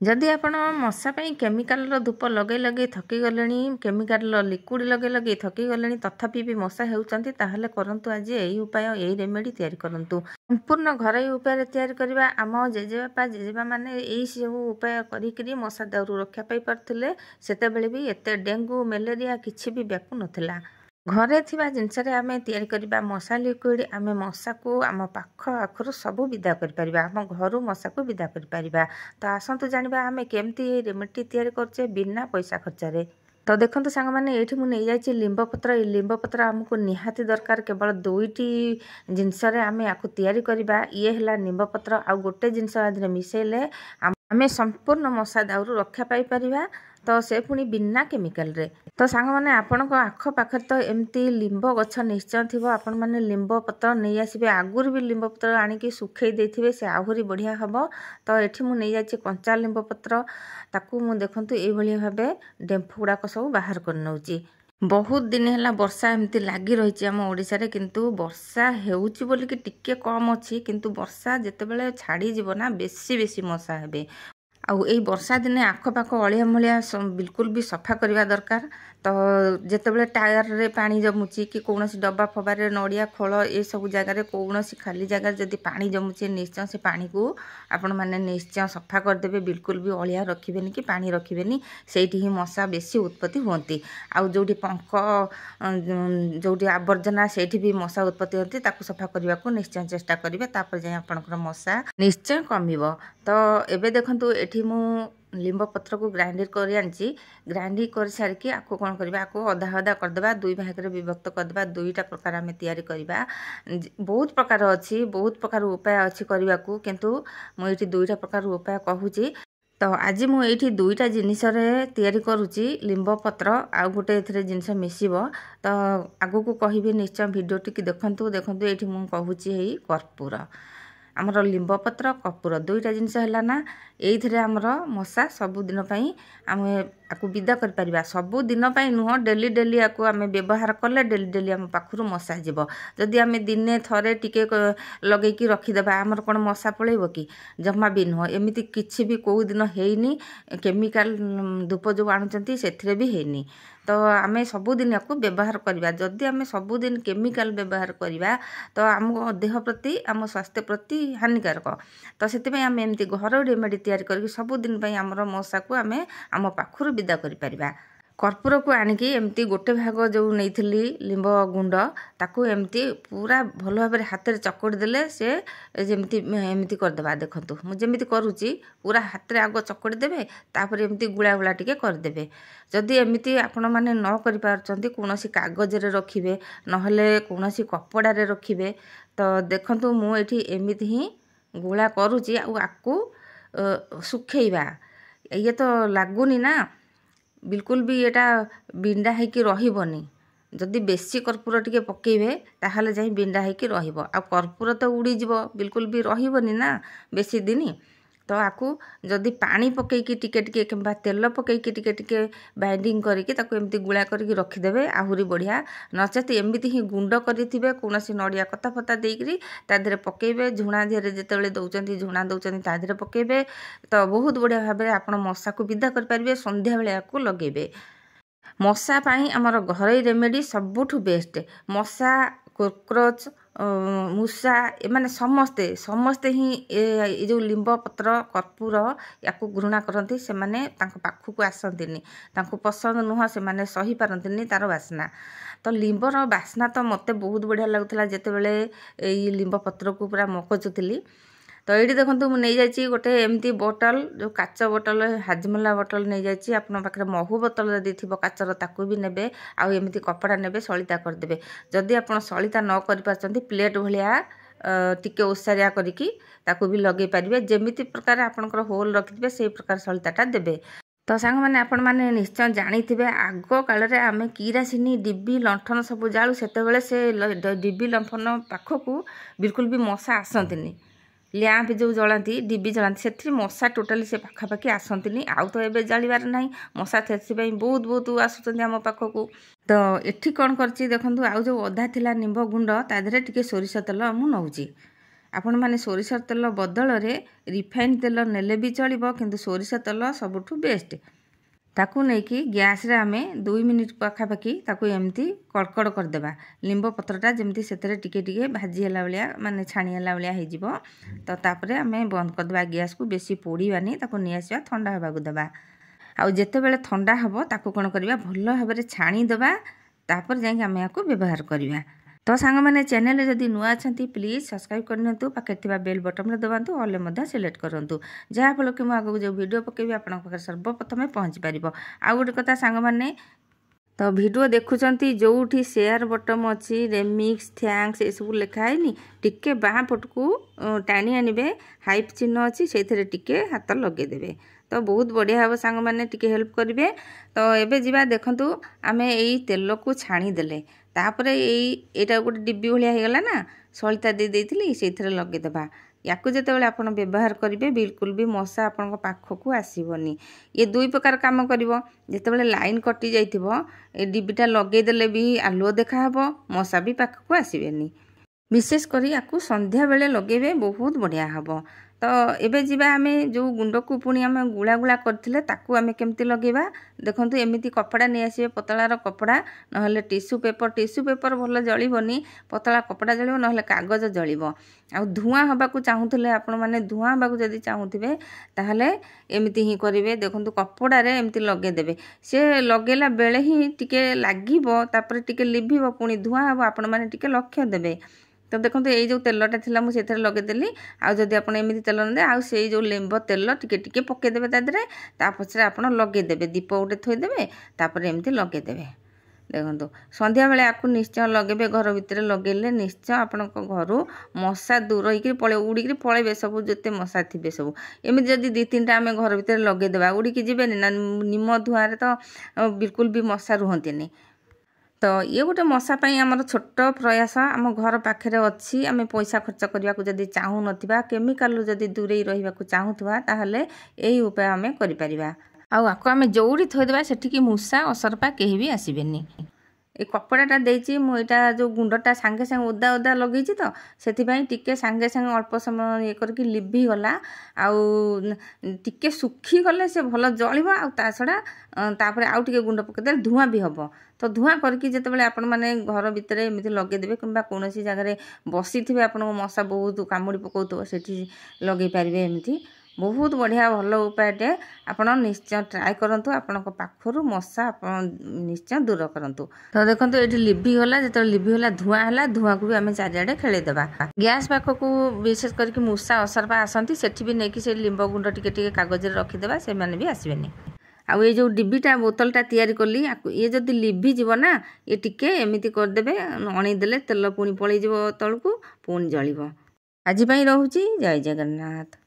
जदि आपण मशा ପାଇଁ କେମିକାଲର ଧୂପ ଲଗାଇ ଲଗାଇ ଥକିଗଲେଣି, କେମିକାଲର ଲିକ୍ୱିଡ଼ ଲଗାଇ ଲଗାଇ ଥକିଗଲେଣି, ତଥାପି ବି ମଶା ହେଉଛନ୍ତି, ତାହେଲେ କରନ୍ତୁ ଆଜି ଏହି ଉପାୟ, ଏହି ରେମେଡ଼ି ତିଆରି କରନ୍ତୁ। ସମ୍ପୂର୍ଣ୍ଣ ଘରୋଇ ଉପାୟରେ ତିଆରି କରିବା। ଆମ ଜେଜେବାପା ଜେଜେମାମାନେ ଏହି ସବୁ ଉପାୟ କରିକିରି ମଶା ଦାଉରୁ ରକ୍ଷା ପାଇପାରୁଥିଲେ। ସେତେବେଳେ ବି ଏତେ ଡେଙ୍ଗୁ ମ୍ୟାଲେରିଆ କିଛି ବି ବ୍ୟାପୁ ନଥିଲା। ଘରେ ଥିବା ଜିନିଷରେ ଆମେ ତିଆରି କରିବା ମଶା ଲିକ୍ୱିଡ଼। ଆମେ ମଶାକୁ ଆମ ପାଖ ଆଖରୁ ସବୁ ବିଦା କରିପାରିବା, ଆମ ଘରୁ ମଶାକୁ ବିଦା କରିପାରିବା। ତ ଆସନ୍ତୁ ଜାଣିବା ଆମେ କେମିତି ଏହି ରେମେଡ଼ିଟି ତିଆରି କରୁଛେ ବିନା ପଇସା ଖର୍ଚ୍ଚରେ। ତ ଦେଖନ୍ତୁ ସାଙ୍ଗମାନେ, ଏଇଠି ମୁଁ ନେଇଯାଇଛି ଲିମ୍ବପତ୍ର। ଏହି ଲିମ୍ବପତ୍ର ଆମକୁ ନିହାତି ଦରକାର। କେବଳ 2ଟି ଜିନିଷରେ ଆମେ ୟାକୁ ତିଆରି କରିବା। ଇଏ ହେଲା ନିମ୍ବପତ୍ର, ଆଉ ଗୋଟେ ଜିନିଷ ଆଦିରେ ମିଶାଇଲେ ଆମେ ସମ୍ପୂର୍ଣ୍ଣ ମଶା ଦାଉରୁ ରକ୍ଷା ପାଇପାରିବା। ତ ସେ ପୁଣି ବିନା କେମିକାଲରେ। ତ ସାଙ୍ଗମାନେ, ଆପଣଙ୍କ ଆଖପାଖରେ ତ ଏମିତି ଲିମ୍ବ ଗଛ ନିଶ୍ଚୟ ଥିବ। ଆପଣମାନେ ଲିମ୍ବ ପତ୍ର ନେଇ ଆସିବେ। ଆଗରୁ ବି ଲିମ୍ବ ପତ୍ର ଆଣିକି ଶୁଖେଇ ଦେଇଥିବେ, ସେ ଆହୁରି ବଢ଼ିଆ ହେବ। ତ ଏଠି ମୁଁ ନେଇଯାଇଛି କଞ୍ଚା ଲିମ୍ବ ପତ୍ର। ତାକୁ ମୁଁ ଦେଖନ୍ତୁ ଏଇଭଳି ଭାବେ ଡେମ୍ଫ ଗୁଡ଼ାକ ସବୁ ବାହାର କରି ନେଉଛି। ବହୁତ ଦିନ ହେଲା ବର୍ଷା ଏମିତି ଲାଗି ରହିଛି ଆମ ଓଡ଼ିଶାରେ, କିନ୍ତୁ ବର୍ଷା ହେଉଛି ବୋଲିକି ଟିକେ କମ୍ ଅଛି, କିନ୍ତୁ ବର୍ଷା ଯେତେବେଳେ ଛାଡ଼ିଯିବ ନା ବେଶୀ ମଶା ହେବେ। ଆଉ ଏଇ ବର୍ଷା ଦିନେ ଆଖପାଖ ଅଳିଆ ମଳିଆ ବିଲକୁଲ ବି ସଫା କରିବା ଦରକାର। ତ ଯେତେବେଳେ ଟାୟାରରେ ପାଣି ଜମୁଛି କି କୌଣସି ଡବା ଫବାରେ ନଡ଼ିଆ ଖୋଳ ଏସବୁ ଜାଗାରେ କୌଣସି ଖାଲି ଜାଗାରେ ଯଦି ପାଣି ଜମୁଛି, ନିଶ୍ଚୟ ସେ ପାଣିକୁ ଆପଣମାନେ ନିଶ୍ଚୟ ସଫା କରିଦେବେ। ବିଲକୁଲ ବି ଅଳିଆ ରଖିବେନି କି ପାଣି ରଖିବେନି, ସେଇଠି ହିଁ ମଶା ବେଶୀ ଉତ୍ପତ୍ତି ହୁଅନ୍ତି। ଆଉ ଯେଉଁଠି ପଙ୍କ, ଯେଉଁଠି ଆବର୍ଜନା, ସେଇଠି ବି ମଶା ଉତ୍ପତ୍ତି ହୁଅନ୍ତି। ତାକୁ ସଫା କରିବାକୁ ନିଶ୍ଚୟ ଚେଷ୍ଟା କରିବେ, ତାପରେ ଯାଇ ଆପଣଙ୍କର ମଶା ନିଶ୍ଚୟ କମିବ। ତ ଏବେ ଦେଖନ୍ତୁ ଏଠି ମୁଁ ଲିମ୍ବ ପତ୍ରକୁ ଗ୍ରାଇଣ୍ଡିଙ୍ଗ କରି ଆଣିଛି। ଗ୍ରାଇଣ୍ଡିଙ୍ଗ କରିସାରିକି ଆକୁ କ'ଣ କରିବା, ଆକୁ ଅଧା ଅଧା କରିଦେବା, 2 ଭାଗରେ ବିଭକ୍ତ କରିଦେବା। 2ଟା ପ୍ରକାର ଆମେ ତିଆରି କରିବା। ବହୁତ ପ୍ରକାର ଅଛି, ବହୁତ ପ୍ରକାର ଉପାୟ ଅଛି କରିବାକୁ, କିନ୍ତୁ ମୁଁ ଏଇଠି 2ଟା ପ୍ରକାର ଉପାୟ କହୁଛି। ତ ଆଜି ମୁଁ ଏଇଠି 2ଟା ଜିନିଷରେ ତିଆରି କରୁଛି, ଲିମ୍ବ ପତ୍ର ଆଉ ଗୋଟେ ଏଥିରେ ଜିନିଷ ମିଶିବ। ତ ଆଗକୁ କହିବି, ନିଶ୍ଚୟ ଭିଡ଼ିଓଟିକି ଦେଖନ୍ତୁ। ଏଇଠି ମୁଁ କହୁଛି ଏଇ କର୍ପୂର। ଆମର ଲିମ୍ବପତ୍ର, କର୍ପୂର 2ଟା ଜିନିଷ ହେଲା ନା। ଏଇଥିରେ ଆମର ମଶା ସବୁଦିନ ପାଇଁ ଆମେ ଆକୁ ବିଦା କରିପାରିବା। ସବୁଦିନ ପାଇଁ ନୁହଁ, ଡେଲି ଆକୁ ଆମେ ବ୍ୟବହାର କଲେ ଡେଲି ଆମ ପାଖରୁ ମଶା ଯିବ। ଯଦି ଆମେ ଦିନେ ଥରେ ଟିକେ ଲଗେଇକି ରଖିଦେବା, ଆମର କ'ଣ ମଶା ପଳେଇବ କି? ଜମା ବି ନୁହଁ। ଏମିତି କିଛି ବି କେଉଁ ଦିନ ହେଇନି। କେମିକାଲ ଧୂପ ଯେଉଁ ଆଣୁଛନ୍ତି ସେଥିରେ ବି ହେଇନି। ତ ଆମେ ସବୁଦିନ ଆକୁ ବ୍ୟବହାର କରିବା। ଯଦି ଆମେ ସବୁଦିନ କେମିକାଲ ବ୍ୟବହାର କରିବା, ତ ଆମ ଦେହ ପ୍ରତି, ଆମ ସ୍ୱାସ୍ଥ୍ୟ ପ୍ରତି ହାନିକାରକ। ତ ସେଥିପାଇଁ ଆମେ ଏମିତି ଘରୋଇ ରେମେଡ଼ି ତିଆରି କରିକି ସବୁଦିନ ପାଇଁ ଆମର ମଶାକୁ ଆମେ ଆମ ପାଖରୁ ବିଦା କରିପାରିବା। କର୍ପୂରକୁ ଆଣିକି ଏମିତି ଗୋଟେ ଭାଗ ଯେଉଁ ନେଇଥିଲି ଲିମ୍ବ ଗୁଣ୍ଡ, ତାକୁ ଏମିତି ପୁରା ଭଲ ଭାବରେ ହାତରେ ଚକଟି ଦେଲେ ସେ ଯେମିତି ଏମିତି କରିଦେବା। ଦେଖନ୍ତୁ ମୁଁ ଯେମିତି କରୁଛି, ପୁରା ହାତରେ ଆଗ ଚକଟି ଦେବେ, ତାପରେ ଏମିତି ଗୁଳା ଗୁଳା ଟିକେ କରିଦେବେ। ଯଦି ଏମିତି ଆପଣମାନେ ନ କରିପାରୁଛନ୍ତି, କୌଣସି କାଗଜରେ ରଖିବେ, ନହେଲେ କୌଣସି କପଡ଼ାରେ ରଖିବେ। ତ ଦେଖନ୍ତୁ ମୁଁ ଏଠି ଏମିତି ହିଁ ଗୁଳା କରୁଛି। ଆଉ ଆକୁ ଶୁଖେଇବା। ଇଏ ତ ଲାଗୁନି ନା, ବିଲକୁଲ ବି ଏଇଟା ବିଣ୍ଡା ହେଇକି ରହିବନି। ଯଦି ବେଶୀ କର୍ପୂର ଟିକେ ପକେଇବେ, ତାହେଲେ ଯାଇ ବିଣ୍ଡା ହେଇକି ରହିବ। ଆଉ କର୍ପୂର ତ ଉଡ଼ିଯିବ, ବିଲକୁଲ ବି ରହିବନି ନା ବେଶୀ ଦିନ। ତ ଆକୁ ଯଦି ପାଣି ପକେଇକି ଟିକେ କିମ୍ବା ତେଲ ପକେଇକି ଟିକେ ବାଇଣ୍ଡିଙ୍ଗ କରିକି ତାକୁ ଏମିତି ଗୁଳା କରିକି ରଖିଦେବେ, ଆହୁରି ବଢ଼ିଆ। ନଚେତ ଏମିତି ହିଁ ଗୁଣ୍ଡ କରିଥିବେ, କୌଣସି ନଡ଼ିଆ କତା ଫତା ଦେଇକରି ତା ଦେହରେ ପକେଇବେ। ଝୁଣା ଦେହରେ ଯେତେବେଳେ ଦେଉଛନ୍ତି, ଝୁଣା ଦେଉଛନ୍ତି, ତା ଦେହରେ ପକେଇବେ। ତ ବହୁତ ବଢ଼ିଆ ଭାବରେ ଆପଣ ମଶାକୁ ବିଦା କରିପାରିବେ। ସନ୍ଧ୍ୟାବେଳେ ଆକୁ ଲଗେଇବେ। ମଶା ପାଇଁ ଆମର ଘରୋଇ ରେମେଡ଼ି ସବୁଠୁ ବେଷ୍ଟ। ମଶା, କୋକ୍ରୋଚ୍, ମୂଷା, ଏମାନେ ସମସ୍ତେ ହିଁ ଏ ଯେଉଁ ଲିମ୍ବ ପତ୍ର, କର୍ପୂର ୟାକୁ ଘୃଣା କରନ୍ତି। ସେମାନେ ତାଙ୍କ ପାଖକୁ ଆସନ୍ତିନି, ତାଙ୍କୁ ପସନ୍ଦ ନୁହଁ, ସେମାନେ ସହିପାରନ୍ତିନି ତା'ର ବାସ୍ନା। ତ ଲିମ୍ବର ବାସ୍ନା ତ ମୋତେ ବହୁତ ବଢ଼ିଆ ଲାଗୁଥିଲା ଯେତେବେଳେ ଏଇ ଲିମ୍ବ ପତ୍ରକୁ ପୁରା ମକଚୁଥିଲି। ତ ଏଇଠି ଦେଖନ୍ତୁ ମୁଁ ନେଇଯାଇଛି ଗୋଟେ ଏମିତି ବୋଟଲ, ଯେଉଁ କାଚ ବୋଟଲ, ହାଜମୋଲା ବୋଟଲ ନେଇଯାଇଛି। ଆପଣଙ୍କ ପାଖରେ ମହୁ ବୋତଲ ଯଦି ଥିବ କାଚର, ତାକୁ ବି ନେବେ। ଆଉ ଏମିତି କପଡ଼ା ନେବେ, ସଳିତା କରିଦେବେ। ଯଦି ଆପଣ ସଳିତା ନ କରିପାରୁଛନ୍ତି, ପ୍ଲେଟ୍ ଭଳିଆ ଟିକେ ଓସାରିଆ କରିକି ତାକୁ ବି ଲଗେଇ ପାରିବେ। ଯେମିତି ପ୍ରକାର ଆପଣଙ୍କର ହୋଲ୍ ରଖିଥିବେ, ସେଇ ପ୍ରକାର ସଳିତାଟା ଦେବେ। ତ ସାଙ୍ଗମାନେ, ଆପଣମାନେ ନିଶ୍ଚୟ ଜାଣିଥିବେ, ଆଗ କାଳରେ ଆମେ କିରାସିନି, ଡିବି, ଲଣ୍ଠନ ସବୁ ଜାଳୁ। ସେତେବେଳେ ସେ ଡିବି ଲଣ୍ଠନ ପାଖକୁ ବିଲକୁଲ ବି ମଶା ଆସନ୍ତିନି। ଲ୍ୟାମ୍ପ ଯେଉଁ ଜଳାନ୍ତି, ଡିବି ଜଳାନ୍ତି, ସେଥିରେ ମଶା ଟୋଟାଲି ସେ ପାଖାପାଖି ଆସନ୍ତିନି। ଆଉ ତ ଏବେ ଜାଳିବାର ନାହିଁ, ମଶା ସେଥିପାଇଁ ବହୁତ ଆସୁଛନ୍ତି ଆମ ପାଖକୁ। ତ ଏଠି କ'ଣ କରିଛି ଦେଖନ୍ତୁ, ଆଉ ଯେଉଁ ଅଧା ଥିଲା ନିମ୍ବ ଗୁଣ୍ଡ, ତା ଦେହରେ ଟିକେ ସୋରିଷ ତେଲ ମୁଁ ନେଉଛି। आपण मैंने सोरिष तेल बदल में रिफाइन तेल नेले भी चलो, किंतु सोरिष तेल सबुठु बेस्ट। ताकू नहीं कि गैस रे आमे 2 मिनिट पाखापाखि ताकू एमती कड़कड़ करदेबा। लिंब पत्रटा जमती से टिके टिके भाजी हला भाया माने छाणी हला भाया हो जिवो। तो तापरे आमे बंद करदेबा गैस को, बेसी पोड़ीबानी, ताकू नहीं आसवा ठंडा होबाकू देबा। आउ जेते बेले ठंडा हबो ताकू कोन करबा भल भाबरे छाणी देबा, तापर जाई आमे याको व्यवहार करबा। तो सांग मैंने चैनल जदि नुआ अच्छा प्लीज सब्सक्राइब करनियंतु, पाखे थिबा बेल बटन रे दबांतु, ऑल मध्य सिलेक्ट करंतु, जहाँ फल कि आगो जो वीडियो पकेबी आपन पाखे सर्वप्रथमे पहुँची पारिबो। आ गोटे कथा सांग माने, तो वीडियो देखुचंती जोठी शेयर बटन अच्छी रेमिक्स थैंक्स ये सब लिखाई टिके बाँ पटकू टाणी आनबे, हाइप चिन्ह अच्छी से टिके हाथ लगेदेवे, तो बहुत बढ़िया हम सांग मैंने टिके हेल्प करेंगे। तो एबे जीवा देखंतु आमे एई तेल को छाणी देले, तापरे एटा गोटे डिब्बी भलिया हो गला ना, सलिता दे देइथिली सेथिरे लगेदेबा। याकू जेतेबेले आपण व्यवहार करेंगे बिल्कुल भी मशा आपण पाखकू आसबनी। ये दुई प्रकार काम करिवो। जेतेबेले लाइन कटि जाइथिबो ए डिब्बीटा लगेदेले भी आलुओ देखाहबो, मशा भी पाखकू आसबेनी। विशेष करी याकू संध्या बेले लगेबे, बहुत बढ़िया हबो। तो एबे जीवा आमे जो गुंड को पुणी आमे गुला गुला करथिले ताकू आमे केमती लगेबा। देखंतु एमिति कपड़ा नै आसीबे, पतलार कपड़ा नहले टिश्यू पेपर भल जळिबोनी, पतला कपड़ा जळिबो नहले कागज जळिबो। आ धुआं हबाकू चाहूथिले आपण माने, धुआं हबाकू जदि चाहूथिबे ताहले एमिति ही करिवे। देखंतु कपड़ा रे एमिति लगे देबे, से लगेला बेले ही टिके लागिबो, तापर टिके लिभिबो, पुणी धुआं हबो, आपण माने टिके लक्ष्य देबे। तो देखो ये जो तेलटा थिला मु सेथरे लगेदेली, आ जदि आपण एमिति तेल न दे आ से जो लेंब तेल टिके टिके पकेदेबे ता देरे, ता पछरे आपण लगेदेबे, दीप गोटे थोइदेबे, तापर एमिति लगेदेबे। देखो संध्या बेले आकु निश्चय लगेबे, घर भितर लगेले निश्चय आपण घर मशा दूर होइकि पळे उड़िकि पळेबे, सब जते मशा थिबे सब। एमिति जदि 2-3टा आमे घर भितर लगेदेबा उड़िकि जिबेनि ना, निम धुआरे तो बिल्कुल भी मशा रुहंतिनि। तो ये गोटे मशा आमर छोट प्रयास आम घर पाखे अच्छी, आम पैसा खर्च करने को जदि चाहू नथिबा, केमिकल जदि दूरे रहा चाहूथबा, ताहले यही उपाय आम करिपरिबा। आको आम जोड़ी थोदेबा सेठिकी मूषा असरपा केही भी आसबेनी। ए कपड़ाटा देइछि मु, एटा जो गुंडटा सांगे सांगे ओदा ओदा लगेछि, तो सेथिबाई टिके सांगे सांगे अल्प समय ये करके लिभि गला, आउ टिके सुखी गले से भल जळिबो। आ ता छडा तापरे आउ टिके गुंड पकेदे धुआं भी हबो। तो धुआं करके जेतेबेले आपण माने घर भितर एमिति लगे देबे, किंबा कोनोसी जगह बसिथिबे आपण मशा बहुत कामुड़ी पकाउथबो, सेठी लगे पारिबे। एमिति बहुत बढ़िया भल उपायटे, आपण निश्चय ट्राए करंतु, आपण पाखरु मशा आपण निश्चय दूर करंतु। तो देखंतु एठी लिभि गला, जेते लिभि गला धुआं हला, धुआं को भी आमे चारिआडे खेले देबा। गैस पाखकू विशेष करके मूषा असरपा आसंती, सेठी भी नेकी से लिंब गुंड टिके टिके कागज रे रखि देबा, से माने भी आसीबेनी। आउ ये जो डिब्बीटा बोतलटा तैयारी कली, ये जदि लिभि जीव ना, ये टिके एमिति करदेबे, अणई देले तेल पुणी पळै जीव तळकू, पुणी जळिबो। आजि पई रहूची, जय जगन्नाथ।